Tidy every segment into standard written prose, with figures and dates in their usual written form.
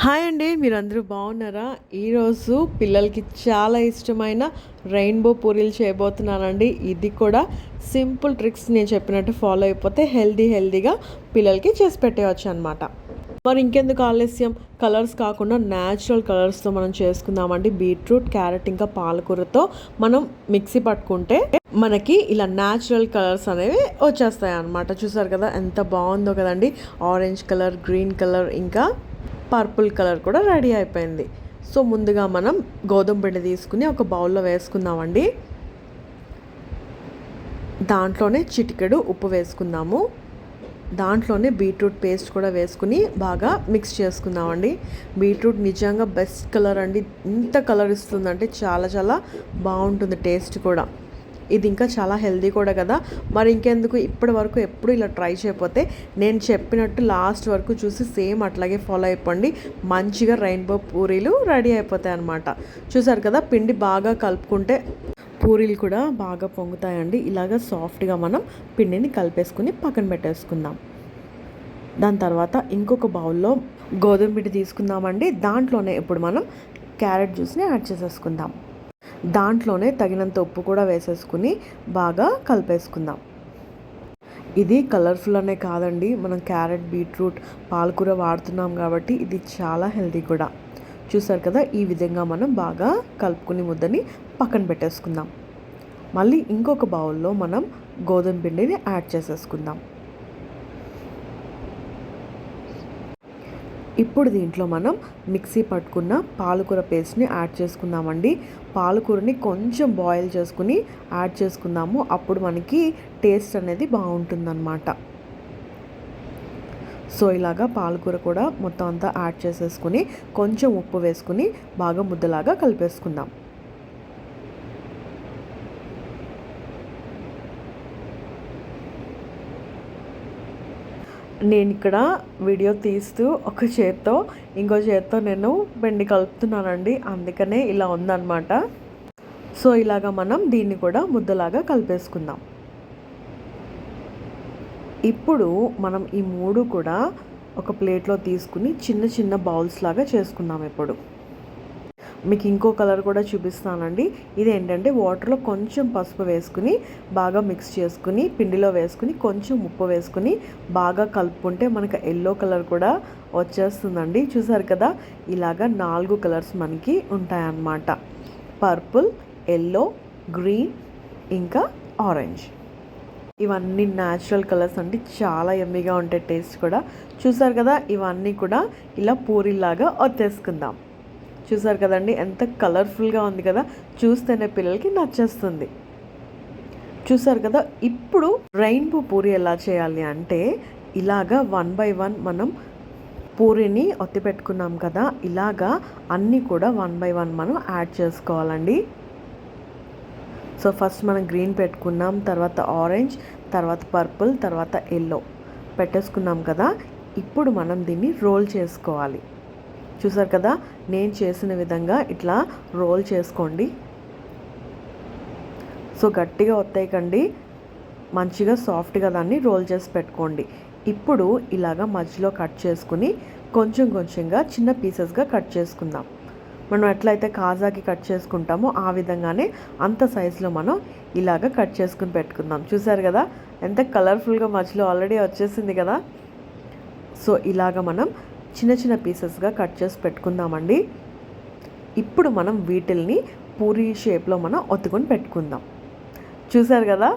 Hi అండి, మీరందరూ బాగున్నారా? ఈరోజు పిల్లలకి చాలా ఇష్టమైన రెయిన్బో పూరీలు చేయబోతున్నానండి. ఇది కూడా సింపుల్ ట్రిక్స్ నేను చెప్పినట్టు ఫాలో అయిపోతే హెల్దీగా పిల్లలకి చేసి పెట్టేయచ్చు అనమాట. మరి ఇంకెందుకు ఆలస్యం, కలర్స్ కాకుండా న్యాచురల్ కలర్స్తో మనం చేసుకుందామండి. బీట్రూట్, క్యారెట్ ఇంకా పాలకూరతో మనం మిక్సీ పట్టుకుంటే మనకి ఇలా న్యాచురల్ కలర్స్ అనేవి వచ్చేస్తాయి అన్నమాట. చూసారు కదా ఎంత బాగుందో కదండి. ఆరెంజ్ కలర్, గ్రీన్ కలర్ ఇంకా పర్పుల్ కలర్ కూడా రెడీ అయిపోయింది. సో ముందుగా మనం గోధుమ పిండి తీసుకుని ఒక బౌల్లో వేసుకుందామండి. దాంట్లోనే చిటికెడు ఉప్పు వేసుకుందాము. దాంట్లోనే బీట్రూట్ పేస్ట్ కూడా వేసుకుని బాగా మిక్స్ చేసుకుందామండి. బీట్రూట్ నిజంగా బెస్ట్ కలర్ అండి. ఇంత కలర్ ఇస్తుందంటే చాలా బాగుంటుంది టేస్ట్ కూడా. ఇది ఇంకా చాలా హెల్దీ కూడా కదా. మరి ఇంకెందుకు, ఇప్పటి వరకు ఎప్పుడు ఇలా ట్రై చేయకపోతే నేను చెప్పినట్టు లాస్ట్ వరకు చూసి సేమ్ అట్లాగే ఫాలో అయిపోండి. మంచిగా రెయిన్బో పూరీలు రెడీ అయిపోతాయి అన్నమాట. చూసారు కదా, పిండి బాగా కలుపుకుంటే పూరీలు కూడా బాగా పొంగుతాయండి. ఇలాగ సాఫ్ట్గా మనం పిండిని కలిపేసుకుని పక్కన పెట్టేసుకుందాం. దాని తర్వాత ఇంకొక బౌల్లో గోధుమ పిండి తీసుకుందామండి. దాంట్లోనే ఇప్పుడు మనం క్యారెట్ జ్యూస్ని యాడ్ చేసేసుకుందాం. దాంట్లోనే తగినంత ఉప్పు కూడా వేసేసుకుని బాగా కలిపేసుకుందాం. ఇది కలర్ఫుల్ అనే కాదండి, మనం క్యారెట్, బీట్రూట్, పాలకూర వాడుతున్నాం కాబట్టి ఇది చాలా హెల్తీ కూడా. చూసారు కదా, ఈ విధంగా మనం బాగా కలుపుకుని ముద్దని పక్కన పెట్టేసుకుందాం. మళ్ళీ ఇంకొక బౌల్లో మనం గోధుమ పిండిని యాడ్ చేసేసుకుందాం. ఇప్పుడు దీంట్లో మనం మిక్సీ పట్టుకున్న పాలకూర పేస్ట్ని యాడ్ చేసుకుందామండి. పాలకూరని కొంచెం బాయిల్ చేసుకుని యాడ్ చేసుకుందాము. అప్పుడు మనకి టేస్ట్ అనేది బాగుంటుందన్నమాట. సో ఇలాగా పాలకూర కూడా మొత్తం అంతా యాడ్ చేసేసుకుని కొంచెం ఉప్పు వేసుకుని బాగా ముద్దలాగా కలిపేసుకుందాం. నేను ఇక్కడ వీడియో తీస్తూ ఒక చేత్తో ఇంకో చేత్తో నేను పిండి కలుపుతున్నానండి, అందుకనే ఇలా ఉందన్నమాట. సో ఇలాగా మనం దీన్ని కూడా ముద్దలాగా కలిపేసుకుందాం. ఇప్పుడు మనం ఈ మూడు కూడా ఒక ప్లేట్లో తీసుకుని చిన్న బౌల్స్ లాగా చేసుకుందాం. ఇప్పుడు మీకు ఇంకో కలర్ కూడా చూపిస్తానండి. ఇది ఏంటంటే వాటర్లో కొంచెం పసుపు వేసుకుని బాగా మిక్స్ చేసుకుని పిండిలో వేసుకుని కొంచెం ఉప్పు వేసుకుని బాగా కలుపుకుంటే మనకు ఎల్లో కలర్ కూడా వచ్చేస్తుందండి. చూసారు కదా, ఇలాగా 4 కలర్స్ మనకి ఉంటాయన్నమాట. పర్పుల్, ఎల్లో, గ్రీన్ ఇంకా ఆరెంజ్. ఇవన్నీ న్యాచురల్ కలర్స్ అంటే చాలా యమ్మీగా ఉంటాయి టేస్ట్ కూడా. చూసారు కదా, ఇవన్నీ కూడా ఇలా పూరీలాగా వచ్చేసుకుందాం. చూసారు కదండి, ఎంత కలర్ఫుల్గా ఉంది కదా, చూస్తేనే పిల్లలకి నచ్చేస్తుంది. చూసారు కదా, ఇప్పుడు రెయిన్బో పూరి ఎలా చేయాలి అంటే ఇలాగా 1 by 1 మనం పూరిని ఒత్తి పెట్టుకున్నాం కదా, ఇలాగా అన్నీ కూడా 1 by 1 మనం యాడ్ చేసుకోవాలండి. సో ఫస్ట్ మనం గ్రీన్ పెట్టుకున్నాం, తర్వాత ఆరెంజ్, తర్వాత పర్పుల్, తర్వాత ఎల్లో పెట్టేసుకున్నాం కదా. ఇప్పుడు మనం దీన్ని రోల్ చేసుకోవాలి. చూసారు కదా, నేను చేసిన విధంగా ఇట్లా రోల్ చేసుకోండి. సో గట్టిగా ఒత్తేయకండి, మంచిగా సాఫ్ట్గా దాన్ని రోల్ చేసి పెట్టుకోండి. ఇప్పుడు ఇలాగా మధ్యలో కట్ చేసుకుని కొంచెంగా చిన్న పీసెస్గా కట్ చేసుకుందాం. మనం ఎట్లయితే కాజాకి కట్ చేసుకుంటామో ఆ విధంగానే అంత సైజులో మనం ఇలాగ కట్ చేసుకుని పెట్టుకుందాం. చూసారు కదా, ఎంత కలర్ఫుల్గా మధ్యలో ఆల్రెడీ వచ్చేసింది కదా. సో ఇలాగ మనం చిన్న పీసెస్గా కట్ చేసి పెట్టుకుందామండి. ఇప్పుడు మనం వీటిల్ని పూరీ షేప్లో మనం ఒత్తుకొని పెట్టుకుందాం. చూసారు కదా,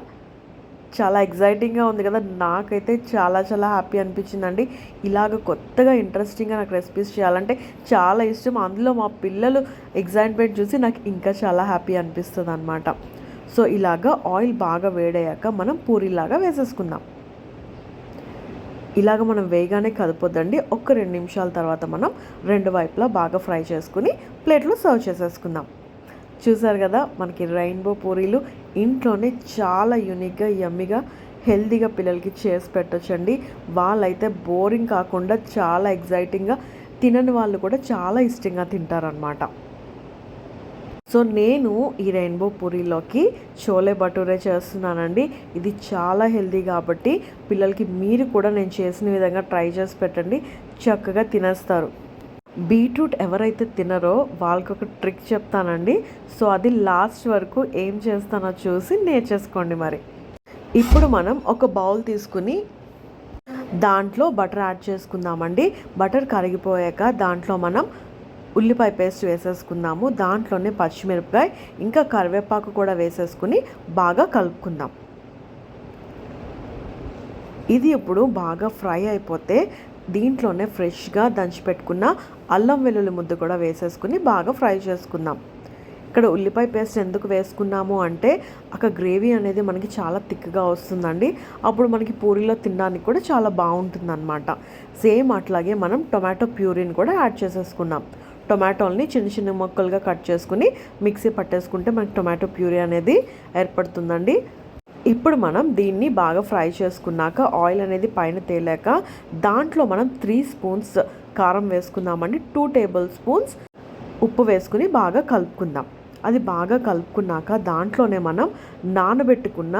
చాలా ఎగ్జైటింగ్గా ఉంది కదా. నాకైతే చాలా హ్యాపీ అనిపించిందండి. ఇలాగ కొత్తగా ఇంట్రెస్టింగ్గా నాకు రెసిపీస్ చేయాలంటే చాలా ఇష్టం. అందులో మా పిల్లలు ఎగ్జైట్మెంట్ చూసి నాకు ఇంకా చాలా హ్యాపీ అనిపిస్తుంది అనమాట. సో ఇలాగ ఆయిల్ బాగా వేడయ్యాక మనం పూరీలాగా వేసేసుకుందాం. ఇలాగ మనం వేగానే కలపొద్దండి. ఒక 2 నిమిషాల తర్వాత మనం 2 వైపులా బాగా ఫ్రై చేసుకుని ప్లేట్లో సర్వ్ చేసేసుకుందాం. చూసారు కదా, మనకి రెయిన్బో పూరీలు ఇంట్లోనే చాలా యూనిక్గా, యమ్మీగా, హెల్తీగా పిల్లలకి చేసి పెట్టొచ్చండి. వాళ్ళైతే బోరింగ్ కాకుండా చాలా ఎగ్జైటింగ్గా, తినని వాళ్ళు కూడా చాలా ఇష్టంగా తింటారనమాట. సో నేను ఈ రెయిన్బో పూరీలోకి చోలే భటూరే చేస్తున్నానండి. ఇది చాలా హెల్తీ కాబట్టి పిల్లలకి మీరు కూడా నేను చేసిన విధంగా ట్రై చేసి పెట్టండి, చక్కగా తినేస్తారు. బీట్రూట్ ఎవరైతే తినరో వాళ్ళకి ఒక ట్రిక్ చెప్తానండి. సో అది లాస్ట్ వరకు ఏం చేస్తానో చూసి నేర్చేసుకోండి మరి. ఇప్పుడు మనం ఒక బౌల్ తీసుకుని దాంట్లో బటర్ యాడ్ చేసుకుందామండి. బటర్ కరిగిపోయాక దాంట్లో మనం ఉల్లిపాయ పేస్ట్ వేసేసుకుందాము. దాంట్లోనే పచ్చిమిరపకాయ ఇంకా కరివేపాకు కూడా వేసేసుకుని బాగా కలుపుకుందాం. ఇది ఇప్పుడు బాగా ఫ్రై అయిపోతే దీంట్లోనే ఫ్రెష్గా దంచిపెట్టుకున్న అల్లం వెల్లుల్లి ముద్ద కూడా వేసేసుకుని బాగా ఫ్రై చేసుకుందాం. ఇక్కడ ఉల్లిపాయ పేస్ట్ ఎందుకు వేసుకున్నాము అంటే అక్కడ గ్రేవీ అనేది మనకి చాలా థిక్గా వస్తుందండి. అప్పుడు మనకి పూరీలో తినడానికి కూడా చాలా బాగుంటుంది అనమాట. సేమ్ అట్లాగే మనం టొమాటో ప్యూరీని కూడా యాడ్ చేసేసుకున్నాం. టొమాటోల్ని చిన్న చిన్న ముక్కలుగా కట్ చేసుకుని మిక్సీ పట్టేసుకుంటే మనకి టొమాటో ప్యూరీ అనేది ఏర్పడుతుందండి. ఇప్పుడు మనం దీన్ని బాగా ఫ్రై చేసుకున్నాక ఆయిల్ అనేది పైన తేలాక దాంట్లో మనం 3 స్పూన్స్ కారం వేసుకుందామండి. 2 టేబుల్ స్పూన్స్ ఉప్పు వేసుకుని బాగా కలుపుకుందాం. అది బాగా కలుపుకున్నాక దాంట్లోనే మనం నానబెట్టుకున్న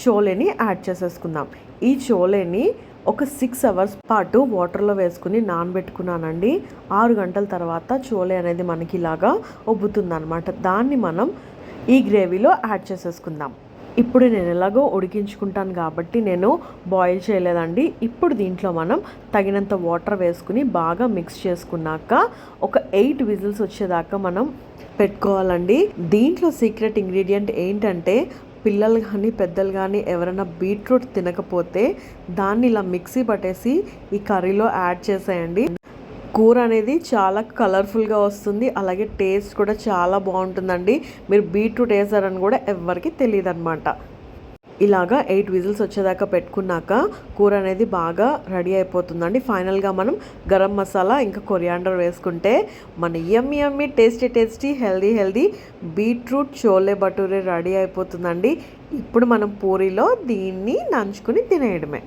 చోలేని యాడ్ చేసేసుకుందాం. ఈ చోలేని ఒక 6 అవర్స్ పాటు వాటర్లో వేసుకుని నానబెట్టుకున్నానండి. 6 గంటల తర్వాత చోలే అనేది మనకి ఇలాగా ఉబ్బుతుందన్నమాట. దాన్ని మనం ఈ గ్రేవీలో యాడ్ చేసేసుకుందాం. ఇప్పుడు నేను ఎలాగో ఉడికించుకుంటాను కాబట్టి నేను బాయిల్ చేయలేదండి. ఇప్పుడు దీంట్లో మనం తగినంత వాటర్ వేసుకుని బాగా మిక్స్ చేసుకున్నాక ఒక 8 విజిల్స్ వచ్చేదాకా మనం పెట్టుకోవాలండి. దీంట్లో సీక్రెట్ ఇంగ్రీడియంట్ ఏంటంటే పిల్లలు కానీ పెద్దలు కానీ ఎవరైనా బీట్రూట్ తినకపోతే దాన్ని ఇలా మిక్సీ పట్టేసి ఈ కర్రీలో యాడ్ చేసేయండి. కూర అనేది చాలా కలర్ఫుల్గా వస్తుంది, అలాగే టేస్ట్ కూడా చాలా బాగుంటుందండి. మీరు బీట్రూట్ వేసారని కూడా ఎవరికి తెలియదు అనమాట. ఇలాగా 8 విజిల్స్ వచ్చేదాకా పెట్టుకున్నాక కూర అనేది బాగా రెడీ అయిపోతుందండి. ఫైనల్గా మనం గరం మసాలా ఇంకా కొరియాండర్ వేసుకుంటే మన yummy tasty healthy beetroot chole bhature ready అయిపోతుందండి. ఇప్పుడు మనం పూరీలో దీన్ని నంచుకుని తినేయడమే.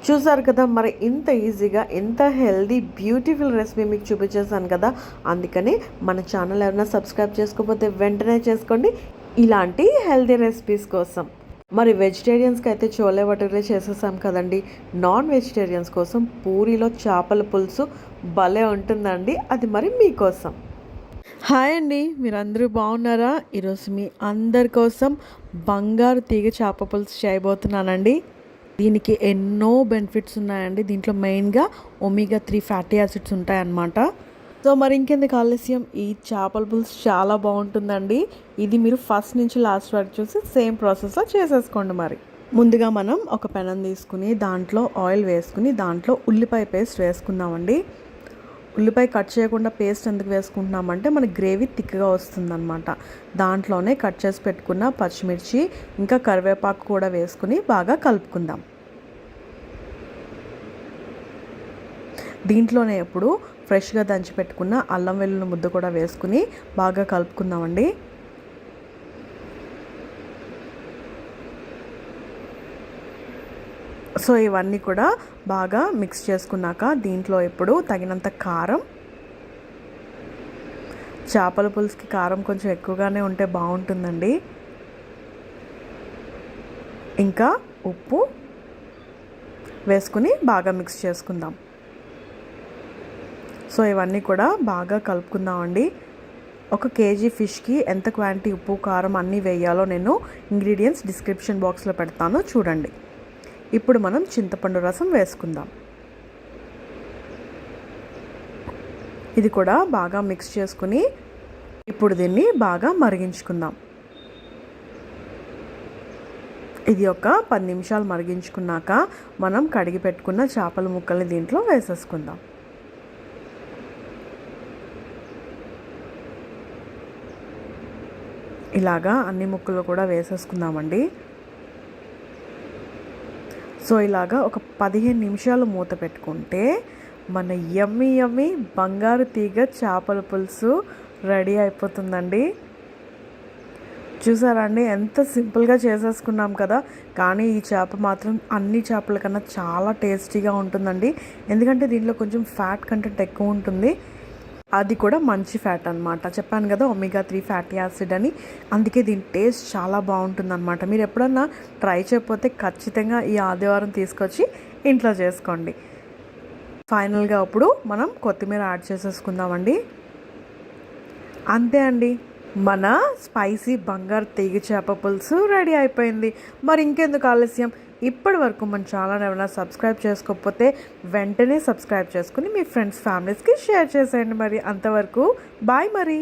చూసారు కదా, మరి ఇంత ఈజీగా ఎంత హెల్దీ బ్యూటిఫుల్ రెసిపీ మీకు చూపించేసాను కదా. అందుకని మన ఛానల్ ఎవరైనా సబ్స్క్రైబ్ చేసుకోకపోతే వెంటనే చేసుకోండి ఇలాంటి హెల్దీ రెసిపీస్ కోసం. మరి వెజిటేరియన్స్కి అయితే చోలే భటూరే చేసేసాం కదండి. నాన్ వెజిటేరియన్స్ కోసం పూరీలో చేపల పులుసు భలే ఉంటుందండి. అది మరి మీకోసం. హాయ్ అండి, మీరందరూ బాగున్నారా? ఈరోజు మీ అందరి కోసం బంగారు తీగ చేప పులుసు చేయబోతున్నానండి. దీనికి ఎన్నో బెనిఫిట్స్ ఉన్నాయండి. దీంట్లో మెయిన్గా ఒమేగా 3 ఫ్యాటీ యాసిడ్స్ ఉంటాయన్నమాట. సో మరి ఇంకెందుకు ఆలస్యం, ఈ చేపల పులుసు చాలా బాగుంటుందండి. ఇది మీరు ఫస్ట్ నుంచి లాస్ట్ వరకు చూసి సేమ్ ప్రాసెస్లో చేసేసుకోండి. మరి ముందుగా మనం ఒక పెనం తీసుకుని దాంట్లో ఆయిల్ వేసుకుని దాంట్లో ఉల్లిపాయ పేస్ట్ వేసుకుందామండి. ఉల్లిపాయ కట్ చేయకుండా పేస్ట్ ఎందుకు వేసుకుంటున్నామంటే మన గ్రేవీ థిక్గా వస్తుందన్నమాట. దాంట్లోనే కట్ చేసి పెట్టుకున్న పచ్చిమిర్చి ఇంకా కరివేపాకు కూడా వేసుకుని బాగా కలుపుకుందాం. దీంట్లోనే ఇప్పుడు ఫ్రెష్గా దంచి పెట్టుకున్న అల్లం వెల్లుల్లి ముద్ద కూడా వేసుకుని బాగా కలుపుకుందామండి. సో ఇవన్నీ కూడా బాగా మిక్స్ చేసుకున్నాక దీంట్లో ఇప్పుడు తగినంత కారం, చేపల పులుసుకి కారం కొంచెం ఎక్కువగానే ఉంటే బాగుంటుందండి, ఇంకా ఉప్పు వేసుకుని బాగా మిక్స్ చేసుకుందాం. సో ఇవన్నీ కూడా బాగా కలుపుకుందామండి. 1 కేజీ ఫిష్కి ఎంత క్వాంటిటీ ఉప్పు కారం అన్నీ వేయాలో నేను ఇంగ్రీడియంట్స్ డిస్క్రిప్షన్ బాక్స్లో పెడతాను, చూడండి. ఇప్పుడు మనం చింతపండు రసం వేసుకుందాం. ఇది కూడా బాగా మిక్స్ చేసుకుని ఇప్పుడు దీన్ని బాగా మరిగించుకుందాం. ఇది ఒక 10 నిమిషాలు మరిగించుకున్నాక మనం కడిగి పెట్టుకున్న చేపల ముక్కల్ని దీంట్లో వేసేసుకుందాం. ఇలాగా అన్ని ముక్కలు కూడా వేసేసుకుందామండి. సో ఇలాగా ఒక 15 నిమిషాలు మూత పెట్టుకుంటే మన యమ్మీ బంగారు తీగ చేపల పులుసు రెడీ అయిపోతుందండి. చూసారా అండి, ఎంత సింపుల్గా చేసేసుకున్నాం కదా. కానీ ఈ చేప మాత్రం అన్ని చేపల కన్నా చాలా టేస్టీగా ఉంటుందండి. ఎందుకంటే దీంట్లో కొంచెం ఫ్యాట్ కంటెంట్ ఎక్కువ ఉంటుంది, అది కూడా మంచి ఫ్యాట్ అనమాట. చెప్పాను కదా ఒమేగా 3 ఫ్యాటీ యాసిడ్ అని, అందుకే దీని టేస్ట్ చాలా బాగుంటుందన్నమాట. మీరు ఎప్పుడన్నా ట్రై చేయకపోతే ఖచ్చితంగా ఈ ఆదివారం తీసుకొచ్చి ఇంట్లో చేసుకోండి. ఫైనల్గా అప్పుడు మనం కొత్తిమీర యాడ్ చేసేసుకుందామండి. అంతే అండి, మన స్పైసీ బంగారు తీగ చేప పులుసు రెడీ అయిపోయింది. మరి ఇంకెందుకు ఆలస్యం, ఇప్పటి వరకు మన ఛానల్ ఏమైనా సబ్స్క్రైబ్ చేసుకోకపోతే వెంటనే సబ్స్క్రైబ్ చేసుకుని మీ ఫ్రెండ్స్ ఫ్యామిలీస్కి షేర్ చేసేయండి. మరి అంతవరకు బాయ్ మరి.